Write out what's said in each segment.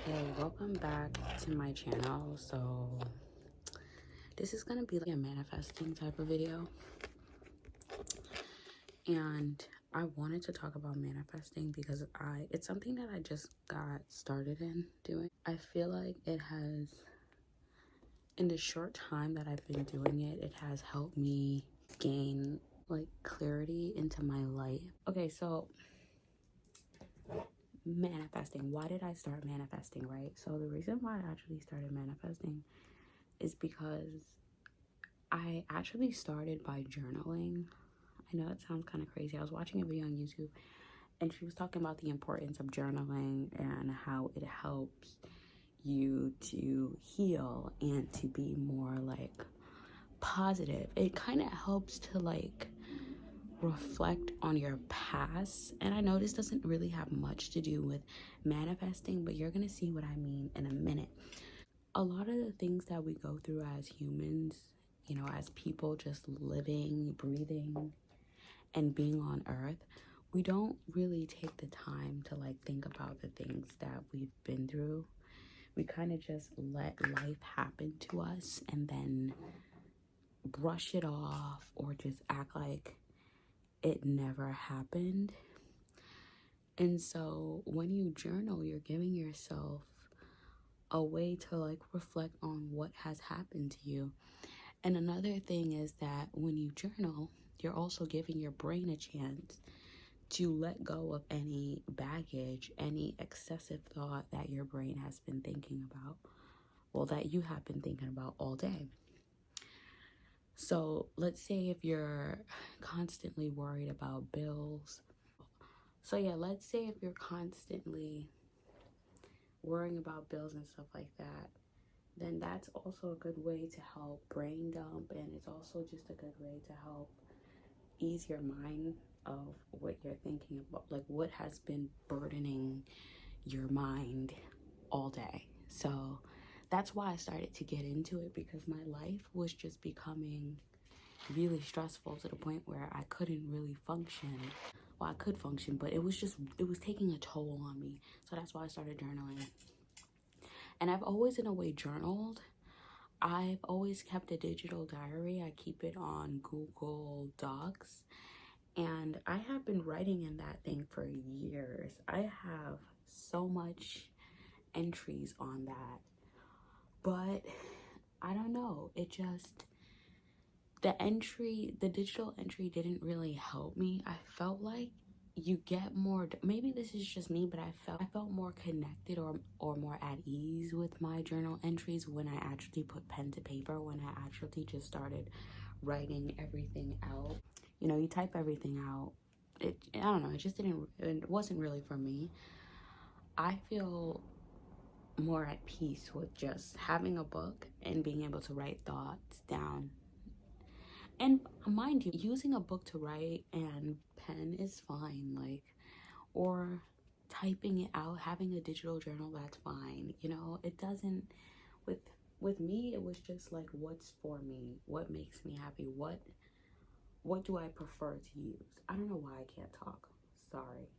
Hey, welcome back to my channel. So this is gonna be like a manifesting type of video, and I wanted to talk about manifesting because it's something that I just got started in doing. I feel like it has, in the short time that I've been doing it, it has helped me gain like clarity into my life. Okay, so manifesting, why did I start manifesting, right? So the reason why I actually started manifesting is because I actually started by journaling. I know it sounds kind of crazy. I was watching a video on YouTube and she was talking about the importance of journaling and how it helps you to heal and to be more like positive. It kind of helps to like reflect on your past. And I know this doesn't really have much to do with manifesting, but you're going to see what I mean in a minute. A lot of the things that we go through as humans, you know, as people just living, breathing, and being on earth, we don't really take the time to like think about the things that we've been through. We kind of just let life happen to us and then brush it off or just act like it never happened. And so when you journal, you're giving yourself a way to like reflect on what has happened to you. And another thing is that when you journal, you're also giving your brain a chance to let go of any baggage, any excessive thought that your brain has been thinking about, well, that you have been thinking about all day. So let's say if you're constantly worried about bills. So yeah, let's say if you're constantly worrying about bills and stuff like that, then that's also a good way to help brain dump, and it's also just a good way to help ease your mind of what you're thinking about, like what has been burdening your mind all day. So that's why I started to get into it, because my life was just becoming really stressful to the point where I couldn't really function. Well, I could function, but it was taking a toll on me. So that's why I started journaling. And I've always in a way journaled. I've always kept a digital diary. I keep it on Google Docs. And I have been writing in that thing for years. I have so much entries on that. But I don't know. It just, the digital entry didn't really help me. I felt like you get more, maybe this is just me, but I felt more connected or more at ease with my journal entries when I actually put pen to paper, when I actually just started writing everything out. You know, you type everything out. I don't know, it wasn't really for me. I feel more at peace with just having a book and being able to write thoughts down. And mind you, using a book to write and pen is fine, like, or typing it out, having a digital journal, that's fine. You know, it doesn't, with with me, it was just like, what's for me? What makes me happy? What do I prefer to use? I don't know why I can't talk. Sorry.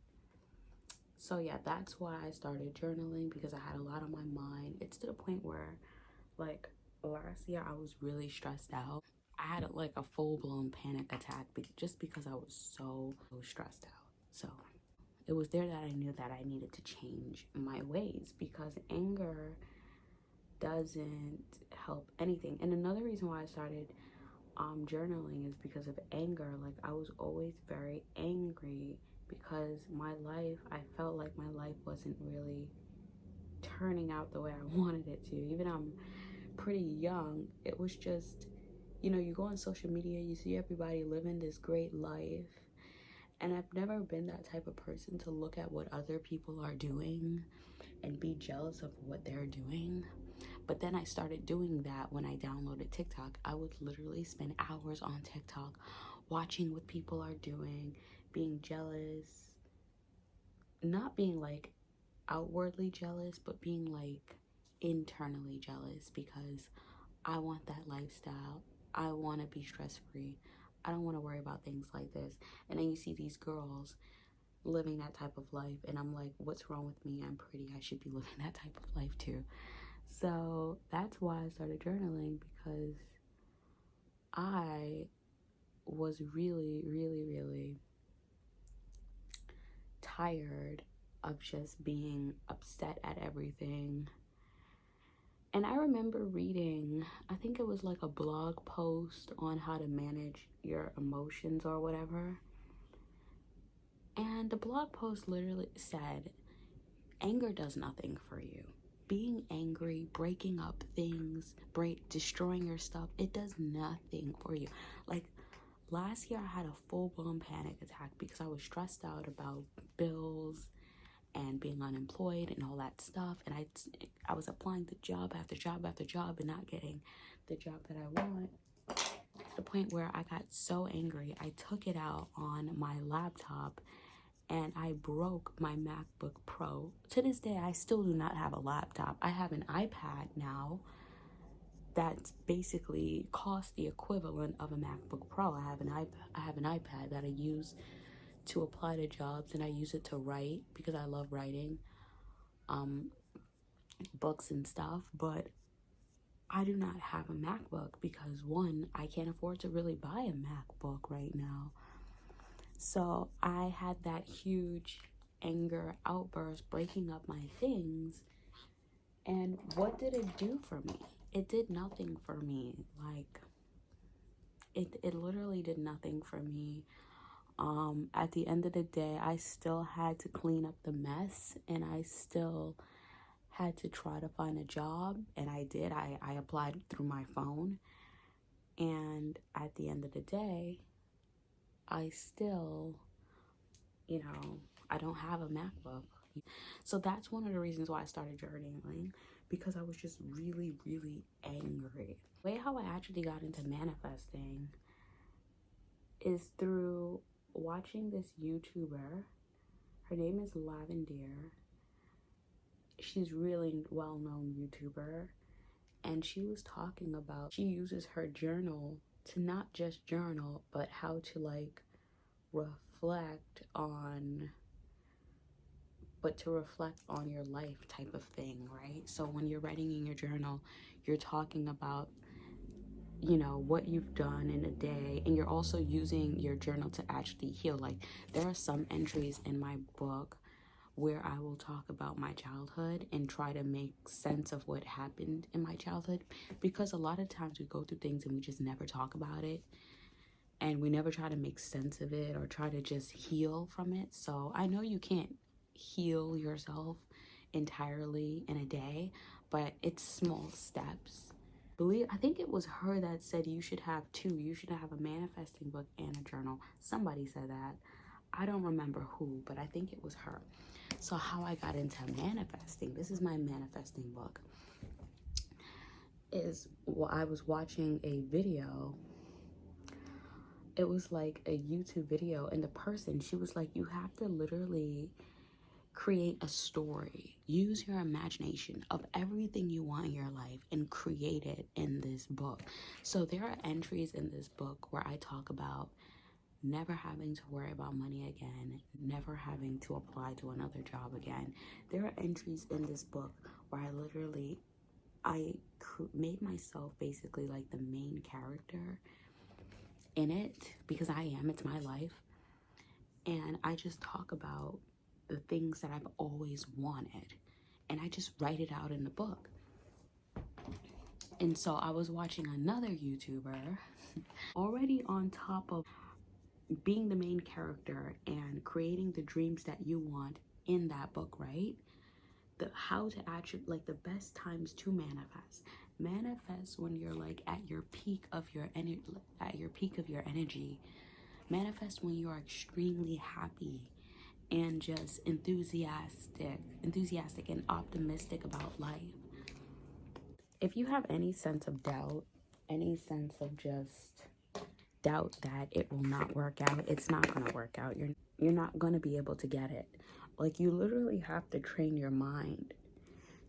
So yeah, that's why I started journaling, because I had a lot on my mind. It's to the point where, like, last year I was really stressed out. I had like a full-blown panic attack just because I was so stressed out. So it was there that I knew that I needed to change my ways, because anger doesn't help anything. And another reason why I started journaling is because of anger. Like, I was always very angry because my life, I felt like my life wasn't really turning out the way I wanted it to. Even I'm pretty young, it was just, you know, you go on social media, you see everybody living this great life, and I've never been that type of person to look at what other people are doing and be jealous of what they're doing. But then I started doing that when I downloaded TikTok. I would literally spend hours on TikTok watching what people are doing, being jealous, not being like outwardly jealous, but being like internally jealous, because I want that lifestyle. I want to be stress free. I don't want to worry about things like this. And then you see these girls living that type of life, and I'm like, what's wrong with me? I'm pretty, I should be living that type of life too. So that's why I started journaling, because I was really, really, really tired of just being upset at everything. And I remember reading, I think it was like a blog post on how to manage your emotions or whatever. And the blog post literally said, anger does nothing for you. Being angry, breaking up things, destroying your stuff, it does nothing for you. Like, last year I had a full-blown panic attack because I was stressed out about bills and being unemployed and all that stuff. And I was applying to job after job after job and not getting the job that I want. To the point where I got so angry, I took it out on my laptop and I broke my MacBook Pro. To this day, I still do not have a laptop. I have an iPad now that's basically cost the equivalent of a MacBook Pro. I have an iPad that I use to apply to jobs, and I use it to write because I love writing books and stuff. But I do not have a MacBook because, one, I can't afford to really buy a MacBook right now. So I had that huge anger outburst, breaking up my things. And what did it do for me? It did nothing for me. Like, it literally did nothing for me. At the end of the day, I still had to clean up the mess, and I still had to try to find a job, and I did. I applied through my phone, and at the end of the day, I still, I don't have a MacBook. So that's one of the reasons why I started journaling, because I was just really, really angry. The way how I actually got into manifesting is through watching this YouTuber. Her name is Lavendeer. She's really well-known YouTuber, and she was talking about, she uses her journal to not just journal, but how to like reflect on your life type of thing, right? So when you're writing in your journal, you're talking about, what you've done in a day, and you're also using your journal to actually heal. Like, there are some entries in my book where I will talk about my childhood and try to make sense of what happened in my childhood, because a lot of times we go through things and we just never talk about it, and we never try to make sense of it or try to just heal from it. So I know you can't heal yourself entirely in a day, but it's small steps. I think it was her that said you should have two. You should have a manifesting book and a journal. Somebody said that. I don't remember who, but I think it was her. So how I got into manifesting, this is my manifesting book, is I was watching a video. It was like a YouTube video, and the person, she was like, you have to literally create a story. Use your imagination of everything you want in your life and create it in this book. So there are entries in this book where I talk about never having to worry about money again, never having to apply to another job again. There are entries in this book where I made myself basically like the main character in it, because it's my life. And I just talk about the things that I've always wanted, and I just write it out in the book. And so I was watching another YouTuber already on top of being the main character and creating the dreams that you want in that book, right? How to actually, like, the best times to manifest when you're like at your peak of your energy. Manifest when you are extremely happy and just enthusiastic and optimistic about life. If you have any sense of doubt, any sense of just doubt that it will not work out, it's not going to work out. You're not going to be able to get it. Like, you literally have to train your mind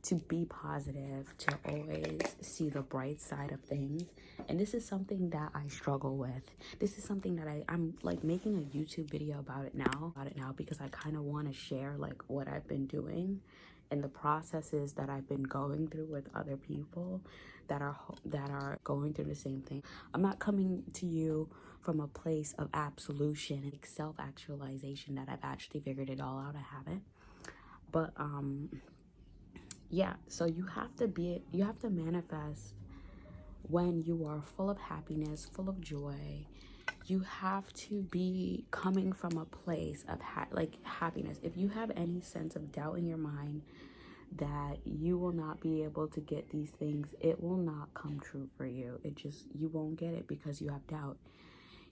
to be positive, to always see the bright side of things. And this is something that I struggle with. This is something that I'm like making a YouTube video about it now because I kind of want to share like what I've been doing and the processes that I've been going through with other people that are going through the same thing. I'm not coming to you from a place of absolution and self-actualization that I've actually figured it all out. I haven't. But yeah, so you have to manifest when you are full of happiness, full of joy. You have to be coming from a place of happiness. If you have any sense of doubt in your mind that you will not be able to get these things, it will not come true for you. You won't get it because you have doubt.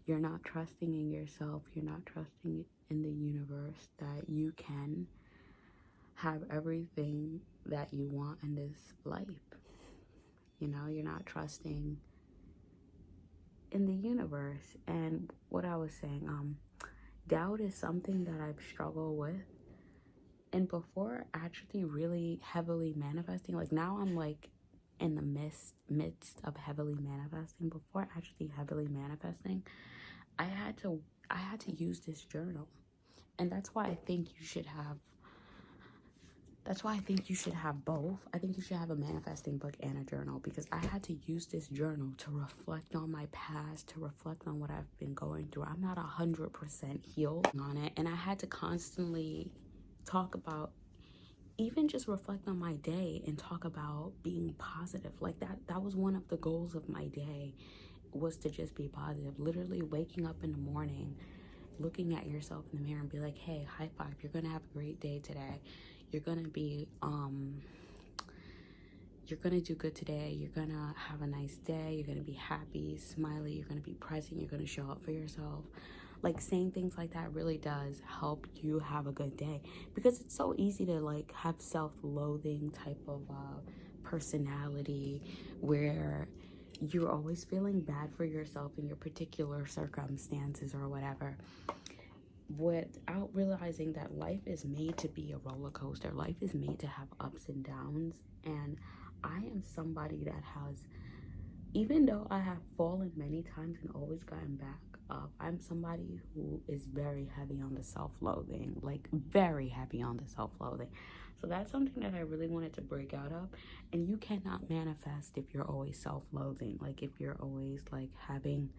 You're not trusting in yourself. You're not trusting in the universe that you can have everything that you want in this life. You know, you're not trusting in the universe. And what I was saying, doubt is something that I've struggled with. And before actually really heavily manifesting, like now I'm like in the midst of heavily manifesting. Before actually heavily manifesting, I had to use this journal. And that's why I think you should have both. I think you should have a manifesting book and a journal, because I had to use this journal to reflect on my past, to reflect on what I've been going through. I'm not 100% healed on it, and I had to constantly talk about, even just reflect on my day and talk about being positive. Like that was one of the goals of my day, was to just be positive. Literally waking up in the morning, looking at yourself in the mirror and be like, hey, high five, you're gonna have a great day today. You're gonna be you're gonna do good today. You're gonna have a nice day. You're gonna be happy, smiley. You're gonna be present. You're gonna show up for yourself. Like, saying things like that really does help you have a good day, because it's so easy to like have self-loathing type of personality where you're always feeling bad for yourself in your particular circumstances or whatever, without realizing that life is made to be a roller coaster. Life is made to have ups and downs. And I am somebody that has, even though I have fallen many times and always gotten back up, I'm somebody who is very heavy on the self-loathing, like very heavy on the self-loathing. So that's something that I really wanted to break out of. And you cannot manifest if you're always self-loathing, like if you're always like having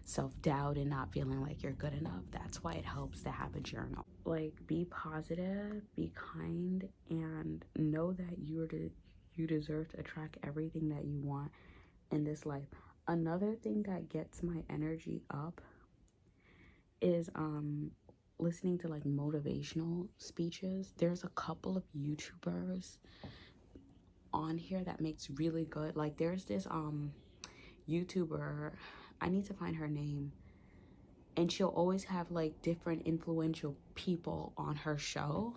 self-doubt and not feeling like you're good enough. That's why it helps to have a journal. Like, be positive, be kind, and know that you deserve to attract everything that you want in this life. Another thing that gets my energy up is listening to like motivational speeches. There's a couple of YouTubers on here that makes really good, like there's this YouTuber, I need to find her name, and she'll always have like different influential people on her show.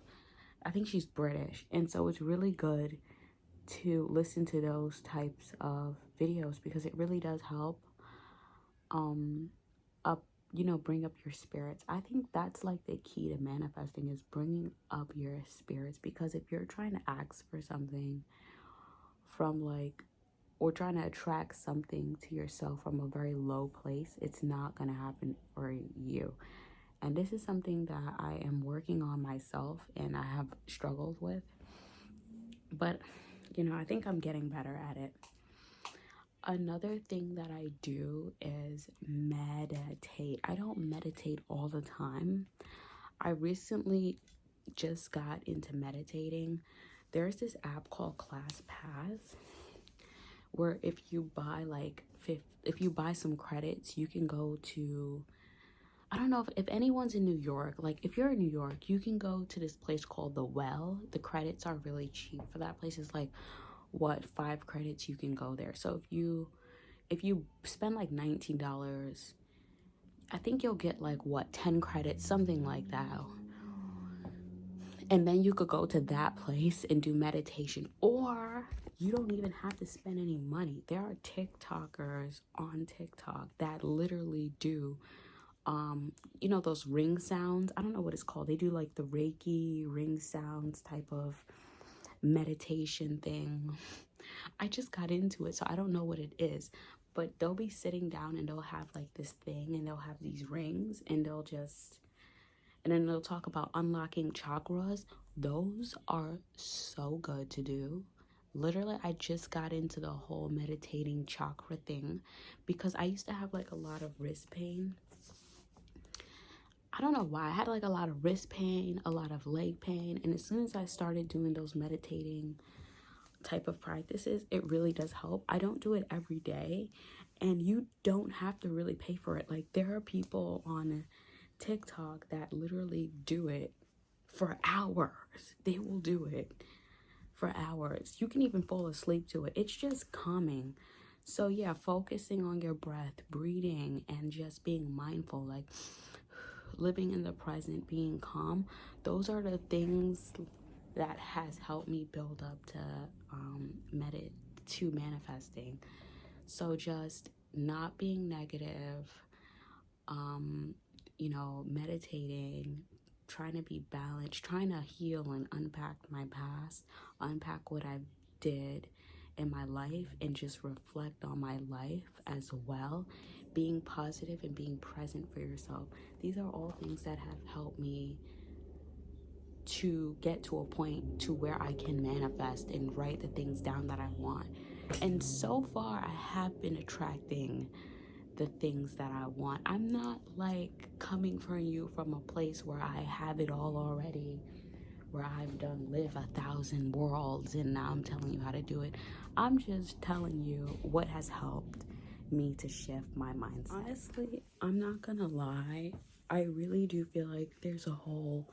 I think she's British, and so it's really good to listen to those types of videos, because it really does help up, you know, bring up your spirits. I think that's like the key to manifesting, is bringing up your spirits. Because if you're trying to ask for something from like, or trying to attract something to yourself from a very low place, it's not gonna happen for you. And this is something that I am working on myself and I have struggled with, but you know, I think I'm getting better at it. Another thing that I do is meditate. I don't meditate all the time. I recently just got into meditating. There's this app called ClassPass, where if you buy like if you buy some credits, you can go to, I don't know if anyone's in New York, like if you're in New York, you can go to this place called The Well. The credits are really cheap for that place. It's like, what, 5 credits, you can go there. So if you spend like $19, I think you'll get like, what, 10 credits, something like that. And then you could go to that place and do meditation, or you don't even have to spend any money. There are TikTokers on TikTok that literally do you know, those ring sounds. I don't know what it's called. They do like the Reiki ring sounds type of meditation thing. I just got into it, so I don't know what it is. But they'll be sitting down and they'll have like this thing and they'll have these rings and then they'll talk about unlocking chakras. Those are so good to do. Literally, I just got into the whole meditating chakra thing because I used to have like a lot of wrist pain. I don't know why. I had like a lot of wrist pain, a lot of leg pain. And as soon as I started doing those meditating type of practices, it really does help. I don't do it every day, and you don't have to really pay for it. Like, there are people on TikTok that literally do it for hours. They will do it for hours. You can even fall asleep to it. It's just calming. So yeah, focusing on your breath, breathing, and just being mindful, like living in the present, being calm, those are the things that has helped me build up to manifesting. So just not being negative, meditating, trying to be balanced, trying to heal and unpack my past, unpack what I did in my life, and just reflect on my life as well. Being positive and being present for yourself. These are all things that have helped me to get to a point to where I can manifest and write the things down that I want. And so far, I have been attracting the things that I want. I'm not like coming from you from a place where I have it all already, where I've done live 1,000 worlds and now I'm telling you how to do it. I'm just telling you what has helped me to shift my mindset. Honestly, I'm not gonna lie. I really do feel like there's a whole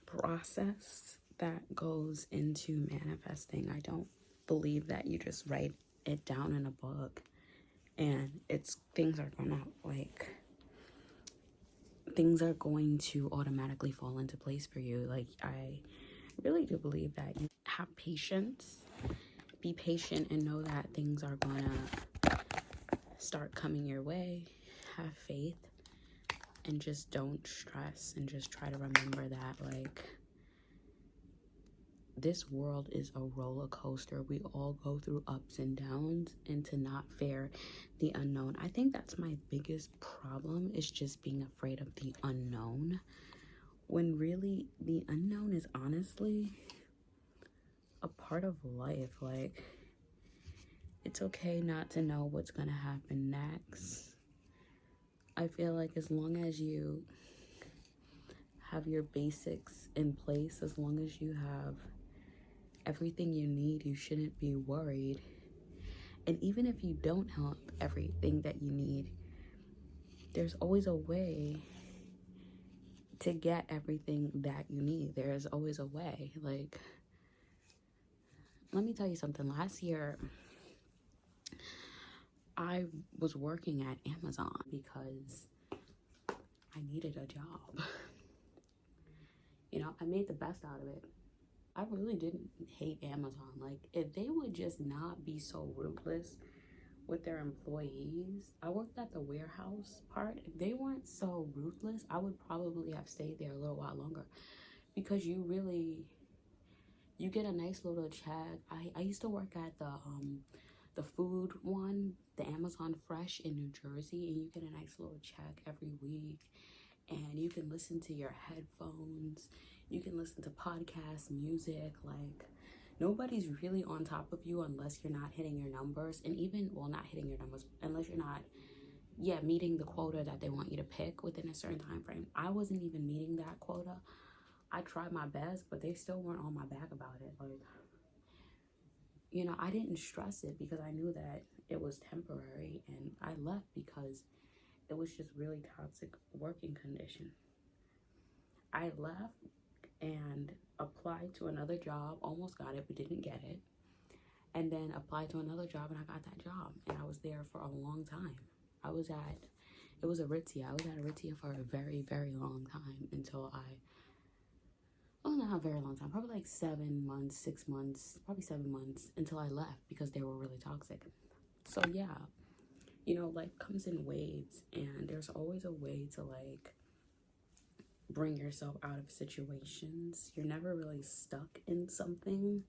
process that goes into manifesting. I don't believe that you just write it down in a book and things are going to automatically fall into place for you. Like, I really do believe that you have patience, be patient, and know that things are gonna start coming your way. Have faith and just don't stress, and just try to remember that, like, this world is a roller coaster. We all go through ups and downs, and to not fear the unknown. I think that's my biggest problem, is just being afraid of the unknown, when really the unknown is honestly a part of life. Like, it's okay not to know what's gonna happen next. I feel like as long as you have your basics in place, as long as you have everything you need, you shouldn't be worried. And even if you don't have everything that you need, there's always a way to get everything that you need. There is always a way. Like, let me tell you something. Last year, I was working at Amazon because I needed a job. I made the best out of it. I really didn't hate Amazon. Like, if they would just not be so ruthless with their employees. I worked at the warehouse part. If they weren't so ruthless, I would probably have stayed there a little while longer, because you get a nice little check. I used to work at the food one, the Amazon Fresh in New Jersey, and you get a nice little check every week, and you can listen to your headphones, you can listen to podcasts, music. Like, nobody's really on top of you unless you're not hitting your numbers, and even, well, not hitting your numbers, unless you're not meeting the quota that they want you to pick within a certain time frame. I wasn't even meeting that quota. I tried my best, but they still weren't on my back about it. Like, I didn't stress it because I knew that it was temporary, and I left because it was just really toxic working condition. I left and applied to another job, almost got it, but didn't get it. And then applied to another job, and I got that job. And I was there for a long time. It was Aritzia. I was at Aritzia for a very, very long time until not a very long time, probably like 7 months, 6 months, probably 7 months until I left because they were really toxic. So yeah, life comes in waves, and there's always a way to, like, bring yourself out of situations. You're never really stuck in something.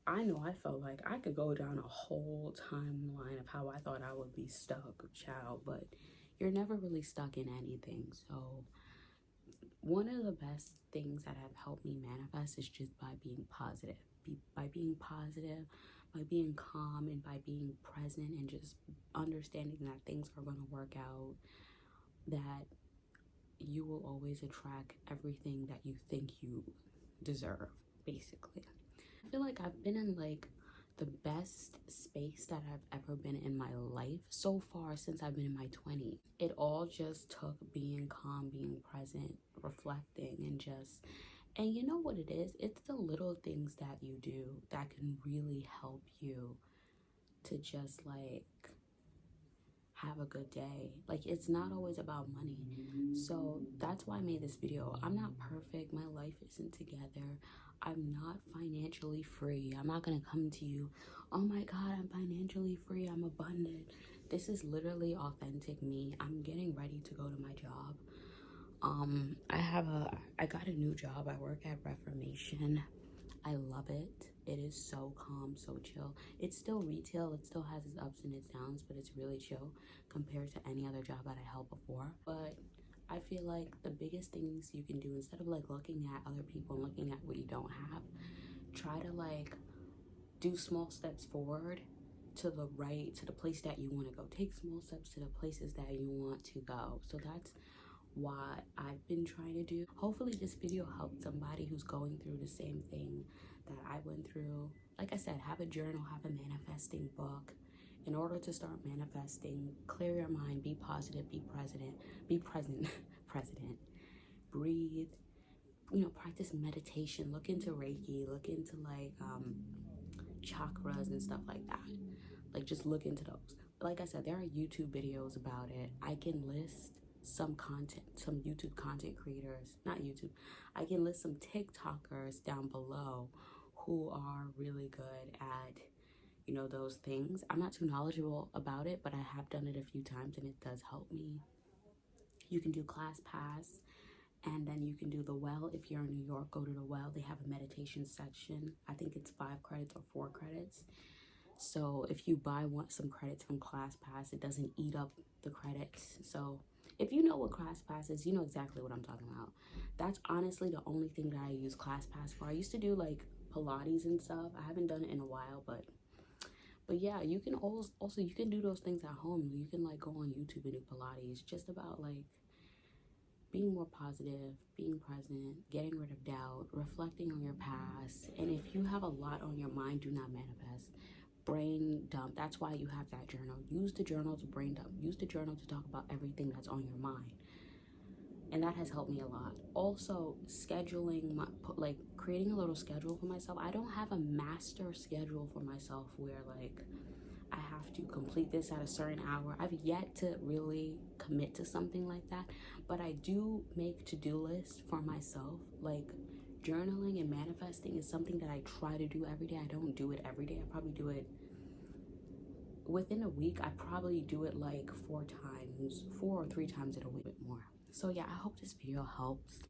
I know I felt like I could go down a whole timeline of how I thought I would be stuck, child, but you're never really stuck in anything. So one of the best things that have helped me manifest is just by being positive. By being positive, by being calm, and by being present, and just understanding that things are going to work out, that you will always attract everything that you think you deserve, basically. I feel like I've been in like the best space that I've ever been in my life so far since I've been in my 20s. It all just took being calm, being present, reflecting, and you know what it is? It's the little things that you do that can really help you to just like have a good day. Like, it's not always about money. So that's why I made this video. I'm not perfect. My life isn't together. I'm not financially free. I'm not gonna come to you, oh my god, I'm financially free, I'm abundant. This is literally authentic me. I'm getting ready to go to my job. I got a new job. I work at Reformation. I love it. It is so calm, so chill. It's still retail. It still has its ups and its downs, but it's really chill compared to any other job that I held before. But I feel like the biggest things you can do, instead of like looking at other people and looking at what you don't have, try to like do small steps forward to the right, to the place that you want to go. Take small steps to the places that you want to go. So that's what I've been trying to do. Hopefully this video helped somebody who's going through the same thing that I went through. Like I said, have a journal, have a manifesting book. In order to start manifesting, clear your mind, be positive, be present, president, breathe, you know, practice meditation, look into Reiki, look into like chakras and stuff like that. Like, just look into those. Like I said, there are YouTube videos about it. I can list some YouTube content creators, not YouTube, I can list some TikTokers down below who are really good at, you know, those things. I'm not too knowledgeable about it, but I have done it a few times and it does help me. You can do ClassPass, and then you can do the Well. If you're in New York, go to the Well. They have a meditation section. I think it's 5 credits or 4 credits. So if you buy some credits from ClassPass, it doesn't eat up the credits. So if you know what ClassPass is, you know exactly what I'm talking about. That's honestly the only thing that I use ClassPass for. I used to do like Pilates and stuff. I haven't done it in a while, but yeah, you can also you can do those things at home. You can like go on YouTube and do Pilates. Just about like being more positive, being present, getting rid of doubt, reflecting on your past. And if you have a lot on your mind, do not manifest. Brain dump. That's why you have that journal. Use the journal to brain dump. Use the journal to talk about everything that's on your mind. And that has helped me a lot. Also, scheduling, like creating a little schedule for myself. I don't have a master schedule for myself where like I have to complete this at a certain hour. I've yet to really commit to something like that, but I do make to-do lists for myself. Like, journaling and manifesting is something that I try to do every day. I don't do it every day. I probably do it within a week. I probably do it like 4 or 3 times in a week, more. So yeah, I hope this video helps.